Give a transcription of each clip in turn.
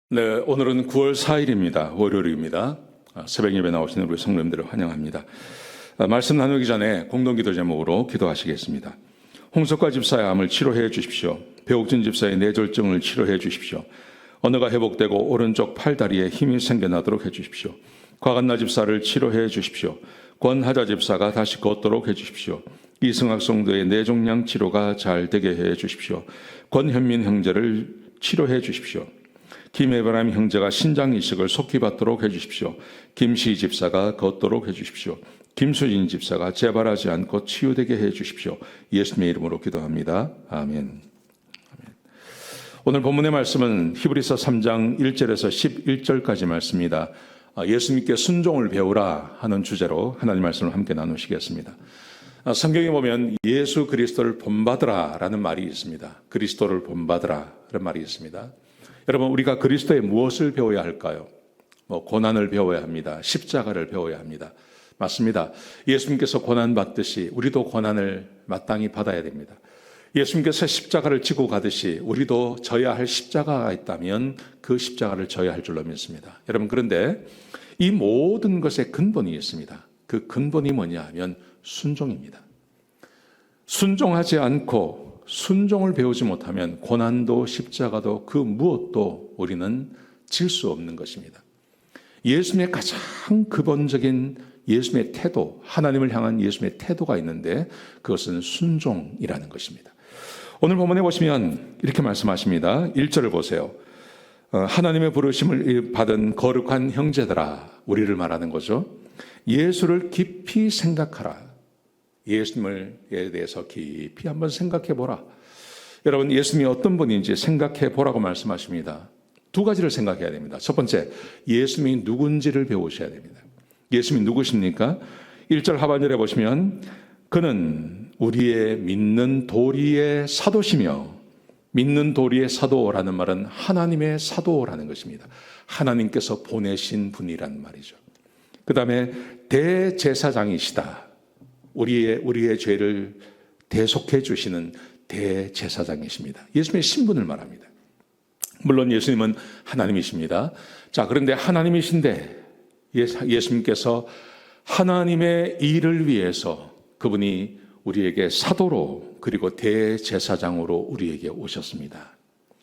네, 오늘은 9월 4일입니다. 월요일입니다. 새벽 예배 나오시는 우리 성도님들을 환영합니다. 말씀 나누기 전에 공동기도 제목으로 기도하시겠습니다. 홍석과 집사의 암을 치료해 주십시오. 배옥진 집사의 뇌졸중을 치료해 주십시오. 언어가 회복되고 오른쪽 팔다리에 힘이 생겨나도록 해 주십시오. 과간나 집사를 치료해 주십시오. 권하자 집사가 다시 걷도록 해 주십시오. 이승학 성도의 뇌종양 치료가 잘 되게 해 주십시오. 권현민 형제를 치료해 주십시오. 김혜바람 형제가 신장 이식을 속히 받도록 해주십시오. 김시 집사가 걷도록 해주십시오. 김수진 집사가 재발하지 않고 치유되게 해주십시오. 예수님의 이름으로 기도합니다. 아멘. 오늘 본문의 말씀은 히브리서 3장 1절에서 11절까지 말씀입니다. 예수님께 순종을 배우라 하는 주제로 하나님 말씀을 함께 나누시겠습니다. 성경에 보면 예수 그리스도를 본받으라 라는 말이 있습니다. 그리스도를 본받으라 라는 말이 있습니다. 여러분, 우리가 그리스도의 무엇을 배워야 할까요? 고난을 배워야 합니다. 십자가를 배워야 합니다. 맞습니다. 예수님께서 고난 받듯이 우리도 고난을 마땅히 받아야 됩니다. 예수님께서 십자가를 지고 가듯이 우리도 져야 할 십자가가 있다면 그 십자가를 져야 할 줄로 믿습니다. 여러분, 그런데 이 모든 것의 근본이 있습니다. 그 근본이 뭐냐 하면 순종입니다. 순종하지 않고 순종을 배우지 못하면 고난도 십자가도 그 무엇도 우리는 질 수 없는 것입니다. 예수님의 가장 근본적인 예수님의 태도, 하나님을 향한 예수님의 태도가 있는데 그것은 순종이라는 것입니다. 오늘 본문에 보시면 이렇게 말씀하십니다. 1절을 보세요. 하나님의 부르심을 받은 거룩한 형제들아, 우리를 말하는 거죠. 예수를 깊이 생각하라. 예수님에 대해서 깊이 한번 생각해 보라. 여러분, 예수님이 어떤 분인지 생각해 보라고 말씀하십니다. 두 가지를 생각해야 됩니다. 첫 번째, 예수님이 누군지를 배우셔야 됩니다. 예수님이 누구십니까? 1절 하반절에 보시면 그는 우리의 믿는 도리의 사도시며, 믿는 도리의 사도라는 말은 하나님의 사도라는 것입니다. 하나님께서 보내신 분이란 말이죠. 그 다음에 대제사장이시다. 우리의 죄를 대속해 주시는 대제사장이십니다. 예수님의 신분을 말합니다. 물론 예수님은 하나님이십니다. 자, 그런데 하나님이신데 예수님께서 하나님의 일을 위해서 그분이 우리에게 사도로 그리고 대제사장으로 우리에게 오셨습니다.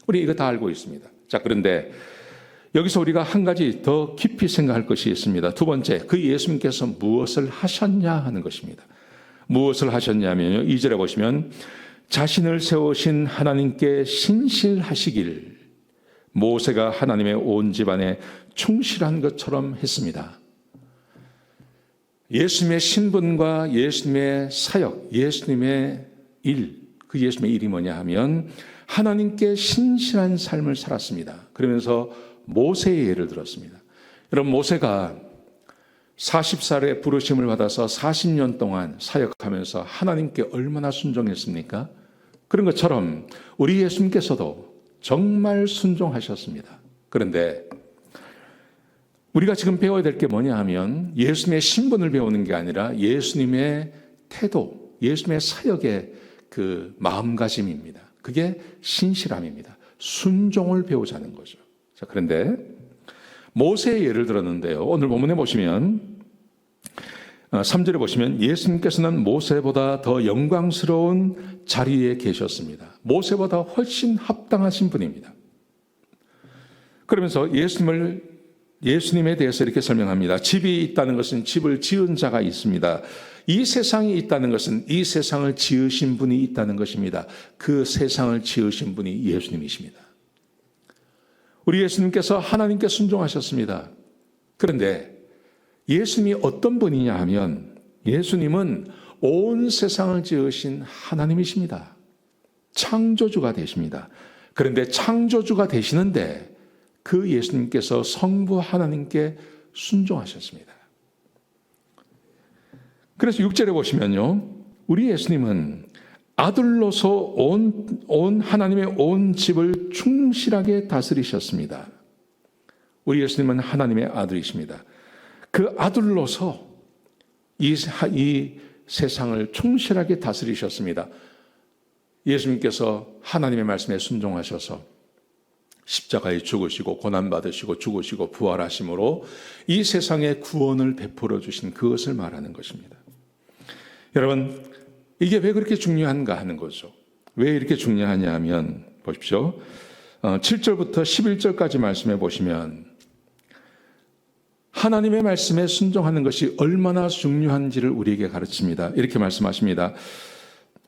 우리 이거 다 알고 있습니다. 자, 그런데 여기서 우리가 한 가지 더 깊이 생각할 것이 있습니다. 두 번째, 그 예수님께서 무엇을 하셨냐 하는 것입니다. 무엇을 하셨냐면요, 2절에 보시면 자신을 세우신 하나님께 신실하시길 모세가 하나님의 온 집안에 충실한 것처럼 했습니다. 예수님의 신분과 예수님의 사역, 예수님의 일, 그 예수님의 일이 뭐냐 하면 하나님께 신실한 삶을 살았습니다. 그러면서 모세의 예를 들었습니다. 여러분, 모세가 40살에 부르심을 받아서 40년 동안 사역하면서 하나님께 얼마나 순종했습니까? 그런 것처럼 우리 예수님께서도 정말 순종하셨습니다. 그런데 우리가 지금 배워야 될 게 뭐냐 하면 예수님의 신분을 배우는 게 아니라 예수님의 태도, 예수님의 사역의 그 마음가짐입니다. 그게 신실함입니다. 순종을 배우자는 거죠. 자, 그런데 모세의 예를 들었는데요. 오늘 본문에 보시면 3절에 보시면 예수님께서는 모세보다 더 영광스러운 자리에 계셨습니다. 모세보다 훨씬 합당하신 분입니다. 그러면서 예수님에 대해서 이렇게 설명합니다. 집이 있다는 것은 집을 지은 자가 있습니다. 이 세상이 있다는 것은 이 세상을 지으신 분이 있다는 것입니다. 그 세상을 지으신 분이 예수님이십니다. 우리 예수님께서 하나님께 순종하셨습니다. 그런데 예수님이 어떤 분이냐 하면 예수님은 온 세상을 지으신 하나님이십니다. 창조주가 되십니다. 그런데 창조주가 되시는데 그 예수님께서 성부 하나님께 순종하셨습니다. 그래서 6절에 보시면요, 우리 예수님은 아들로서 온 하나님의 온 집을 충실하게 다스리셨습니다. 우리 예수님은 하나님의 아들이십니다. 그 아들로서 이 세상을 충실하게 다스리셨습니다. 예수님께서 하나님의 말씀에 순종하셔서 십자가에 죽으시고 고난받으시고 죽으시고 부활하심으로 이 세상에 구원을 베풀어 주신 그것을 말하는 것입니다. 여러분, 이게 왜 그렇게 중요한가 하는 거죠. 왜 이렇게 중요하냐 하면 보십시오. 7절부터 11절까지 말씀해 보시면 하나님의 말씀에 순종하는 것이 얼마나 중요한지를 우리에게 가르칩니다. 이렇게 말씀하십니다.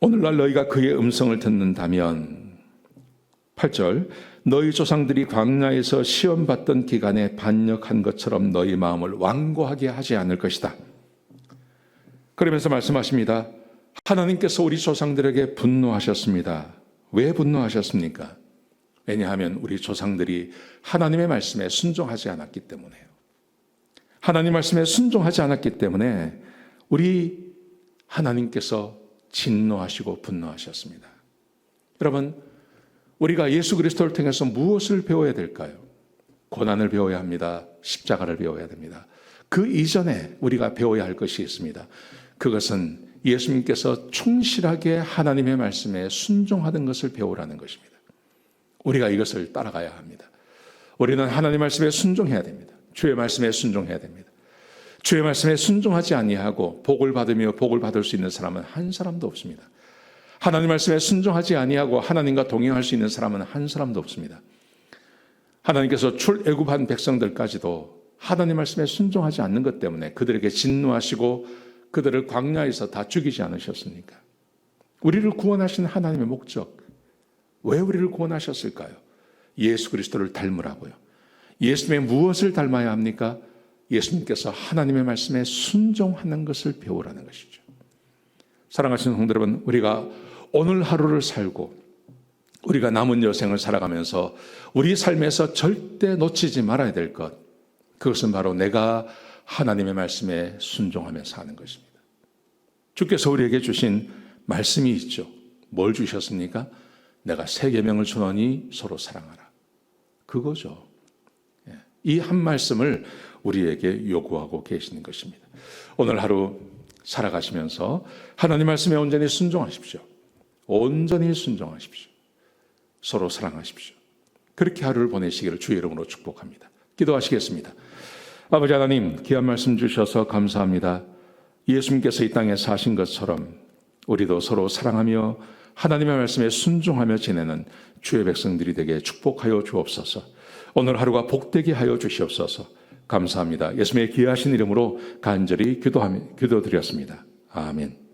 오늘날 너희가 그의 음성을 듣는다면 8절 너희 조상들이 광야에서 시험받던 기간에 반역한 것처럼 너희 마음을 완고하게 하지 않을 것이다. 그러면서 말씀하십니다. 하나님께서 우리 조상들에게 분노하셨습니다. 왜 분노하셨습니까? 왜냐하면 우리 조상들이 하나님의 말씀에 순종하지 않았기 때문에요. 하나님 말씀에 순종하지 않았기 때문에 우리 하나님께서 진노하시고 분노하셨습니다. 여러분, 우리가 예수 그리스도를 통해서 무엇을 배워야 될까요? 고난을 배워야 합니다. 십자가를 배워야 됩니다. 그 이전에 우리가 배워야 할 것이 있습니다. 그것은 예수님께서 충실하게 하나님의 말씀에 순종하는 것을 배우라는 것입니다. 우리가 이것을 따라가야 합니다. 우리는 하나님 말씀에 순종해야 됩니다. 주의 말씀에 순종해야 됩니다. 주의 말씀에 순종하지 아니하고 복을 받으며 복을 받을 수 있는 사람은 한 사람도 없습니다. 하나님 말씀에 순종하지 아니하고 하나님과 동행할 수 있는 사람은 한 사람도 없습니다. 하나님께서 출애굽한 백성들까지도 하나님 말씀에 순종하지 않는 것 때문에 그들에게 진노하시고 그들을 광야에서 다 죽이지 않으셨습니까? 우리를 구원하신 하나님의 목적, 왜 우리를 구원하셨을까요? 예수 그리스도를 닮으라고요. 예수님의 무엇을 닮아야 합니까? 예수님께서 하나님의 말씀에 순종하는 것을 배우라는 것이죠. 사랑하시는 성도 여러분, 우리가 오늘 하루를 살고 우리가 남은 여생을 살아가면서 우리 삶에서 절대 놓치지 말아야 될 것, 그것은 바로 내가 하나님의 말씀에 순종하며 사는 것입니다. 주께서 우리에게 주신 말씀이 있죠. 뭘 주셨습니까? 내가 새 계명을 주노니 서로 사랑하라. 그거죠. 이 한 말씀을 우리에게 요구하고 계시는 것입니다. 오늘 하루 살아가시면서 하나님 말씀에 온전히 순종하십시오. 온전히 순종하십시오. 서로 사랑하십시오. 그렇게 하루를 보내시기를 주의 이름으로 축복합니다. 기도하시겠습니다. 아버지 하나님, 귀한 말씀 주셔서 감사합니다. 예수님께서 이 땅에 사신 것처럼 우리도 서로 사랑하며 하나님의 말씀에 순종하며 지내는 주의 백성들이 되게 축복하여 주옵소서. 오늘 하루가 복되게 하여 주시옵소서. 감사합니다. 예수님의 귀하신 이름으로 간절히 기도드렸습니다. 아멘.